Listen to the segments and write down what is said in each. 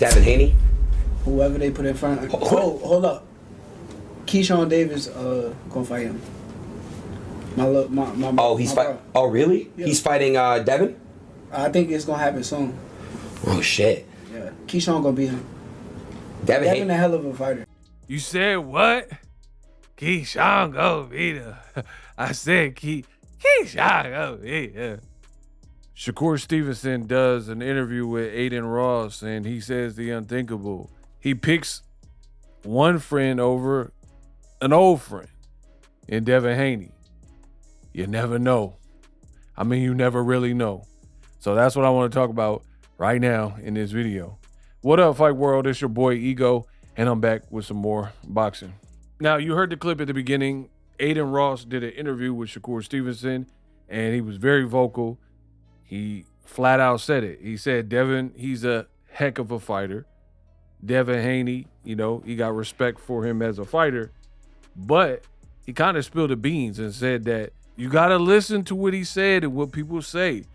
Devin Haney? Whoever they put in front. Hold up. Keyshawn Davis gonna fight him. He's fighting. Oh, really? Yeah. He's fighting Devin? I think it's gonna happen soon. Oh shit. Yeah, Keyshawn gonna beat him. Devin a hell of a fighter. You said what? Keyshawn go beat him. I said Keyshawn go beat him. Shakur Stevenson does an interview with Adin Ross, and he says the unthinkable. He picks one friend over an old friend in Devin Haney. You never know. I mean, you never really know. So that's what I want to talk about right now in this video. What up, Fight World? It's your boy Ego, and I'm back with some more boxing. Now, you heard the clip at the beginning. Adin Ross did an interview with Shakur Stevenson, and he was very vocal. He flat out said it. He said, Devin, he's a heck of a fighter. Devin Haney, you know, he got respect for him as a fighter, but he kind of spilled the beans and said that you got to listen to what he said and what people say.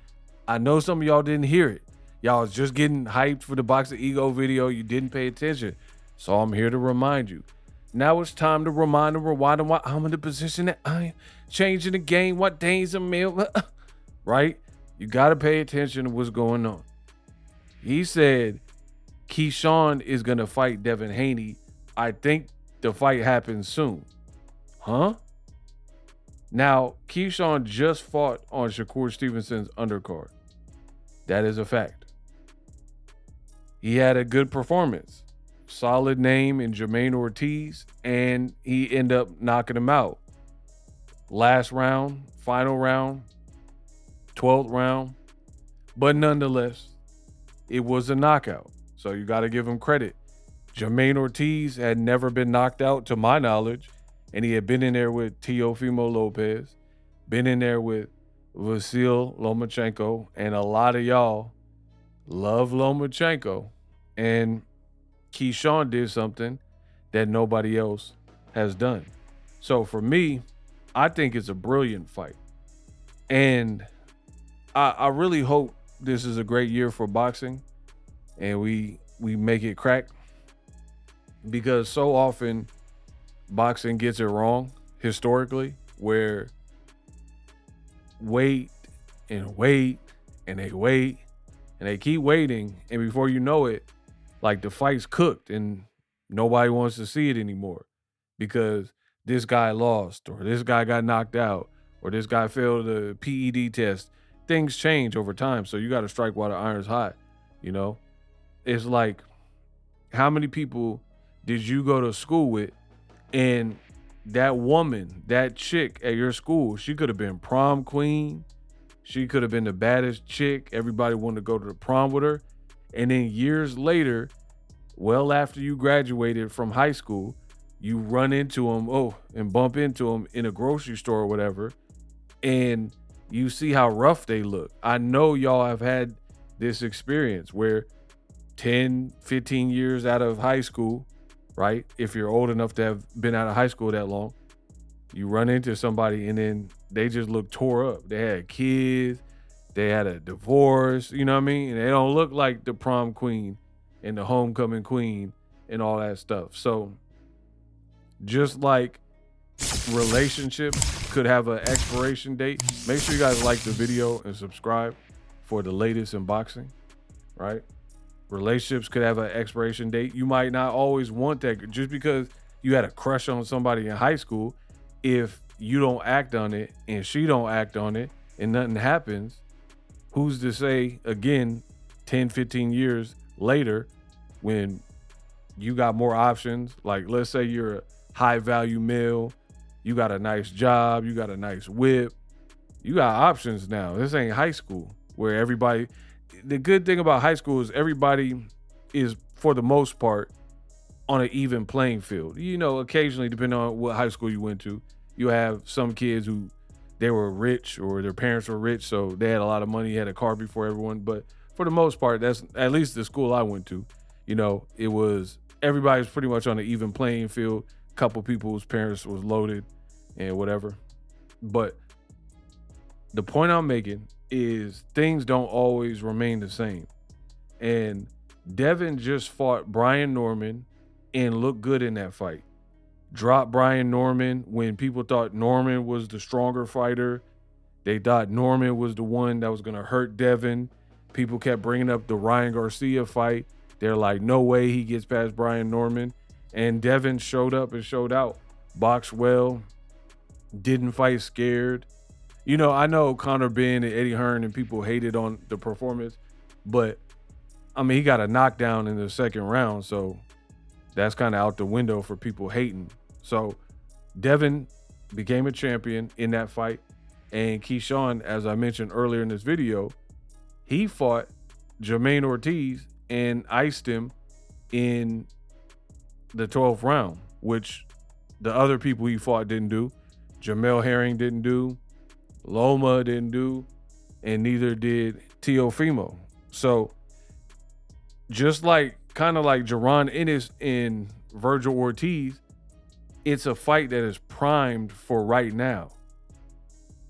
I know some of y'all didn't hear it. Y'all was just getting hyped for the Boxingego video. You didn't pay attention. So I'm here to remind you. Now it's time to remind and rewind why I'm in the position that I'm changing the game. What days a meal, right? You got to pay attention to what's going on. He said Keyshawn is going to fight Devin Haney. I think the fight happens soon. Huh? Now, Keyshawn just fought on Shakur Stevenson's undercard. That is a fact. He had a good performance. Solid name in Jermaine Ortiz, and he ended up knocking him out. Last round, final round, 12th round. But nonetheless, it was a knockout. So you got to give him credit. Jermaine Ortiz had never been knocked out to my knowledge, and he had been in there with Teofimo Lopez, been in there with Vasyl Lomachenko, and a lot of y'all love Lomachenko. And Keyshawn did something that nobody else has done. So for me, I think it's a brilliant fight. And I really hope this is a great year for boxing and we make it crack, because so often boxing gets it wrong historically, where wait and they wait and they keep waiting, and before you know it, like, the fight's cooked and nobody wants to see it anymore because this guy lost, or this guy got knocked out, or this guy failed the PED test. Things change over time, so you got to strike while the iron's hot, you know? It's like, how many people did you go to school with, and that woman, that chick at your school, she could have been prom queen, she could have been the baddest chick, everybody wanted to go to the prom with her, and then years later, well after you graduated from high school, you run into them, and bump into them in a grocery store or whatever, and you see how rough they look. I know y'all have had this experience where 10, 15 years out of high school, right? If you're old enough to have been out of high school that long, you run into somebody and then they just look tore up. They had kids, they had a divorce, you know what I mean? And they don't look like the prom queen and the homecoming queen and all that stuff. So just like relationships could have an expiration date, make sure you guys like the video and subscribe for the latest in boxing, right? Relationships could have an expiration date. You might not always want that. Just because you had a crush on somebody in high school, if you don't act on it and she don't act on it and nothing happens, who's to say, again, 10, 15 years later, when you got more options, like let's say you're a high value male, you got a nice job, you got a nice whip, you got options now. This ain't high school where everybody, the good thing about high school is everybody is, for the most part, on an even playing field. You know, occasionally, depending on what high school you went to, you have some kids who, they were rich or their parents were rich, so they had a lot of money, had a car before everyone. But for the most part, that's at least the school I went to, you know, it was, everybody was pretty much on an even playing field. Couple people's parents was loaded and whatever. But the point I'm making is things don't always remain the same. And Devin just fought Brian Norman and looked good in that fight. Dropped Brian Norman when people thought Norman was the stronger fighter. They thought Norman was the one that was going to hurt Devin. People kept bringing up the Ryan Garcia fight. They're like, no way he gets past Brian Norman. And Devin showed up and showed out. Boxed well. Didn't fight scared. You know, I know Conor Benn and Eddie Hearn and people hated on the performance, but I mean, he got a knockdown in the second round, so that's kind of out the window for people hating. So Devin became a champion in that fight, and Keyshawn, as I mentioned earlier in this video, he fought Jermaine Ortiz and iced him in the 12th round, which the other people he fought didn't do. Jamel Herring didn't do, Loma didn't do, and neither did Teofimo. So just like kind of like Jaron Ennis and Virgil Ortiz, it's a fight that is primed for right now.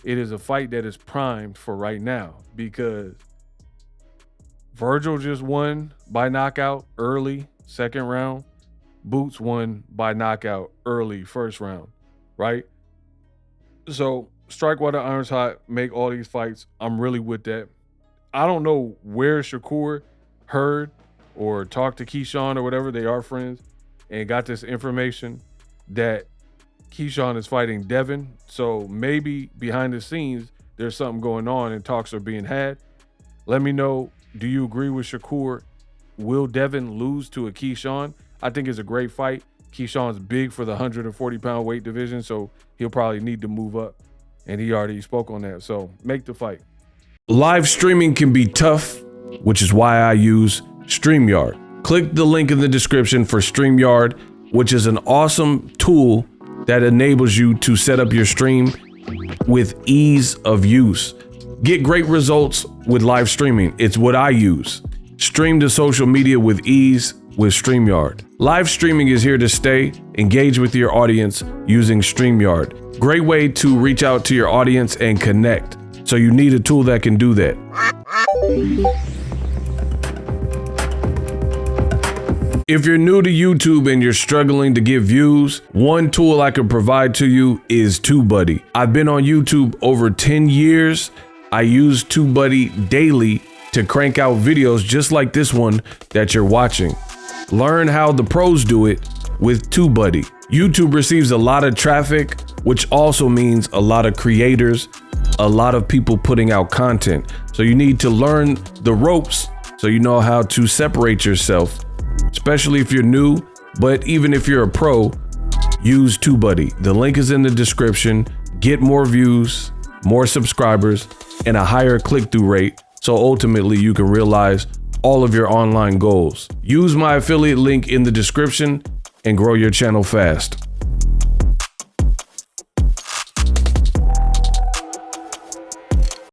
It is a fight that is primed for right now because Virgil just won by knockout early, second round. Boots won by knockout early, first round, right? So strike while the iron's hot, make all these fights. I'm really with that. I don't know where Shakur heard or talked to Keyshawn or whatever, they are friends, and got this information that Keyshawn is fighting Devin. So maybe behind the scenes, there's something going on and talks are being had. Let me know, do you agree with Shakur? Will Devin lose to a Keyshawn? I think it's a great fight. Keyshawn's big for the 140-pound weight division, so he'll probably need to move up. And he already spoke on that, so make the fight. Live streaming can be tough, which is why I use StreamYard. Click the link in the description for StreamYard, which is an awesome tool that enables you to set up your stream with ease of use. Get great results with live streaming. It's what I use. Stream to social media with ease with StreamYard. Live streaming is here to stay. Engage with your audience using StreamYard. Great way to reach out to your audience and connect. So you need a tool that can do that. If you're new to YouTube and you're struggling to get views, one tool I can provide to you is TubeBuddy. I've been on YouTube over 10 years. I use TubeBuddy daily to crank out videos just like this one that you're watching. Learn how the pros do it with TubeBuddy. YouTube receives a lot of traffic, which also means a lot of creators, a lot of people putting out content. So you need to learn the ropes so you know how to separate yourself, especially if you're new, but even if you're a pro, use TubeBuddy. The link is in the description. Get more views, more subscribers, and a higher click-through rate, so ultimately you can realize all of your online goals. Use my affiliate link in the description and grow your channel fast.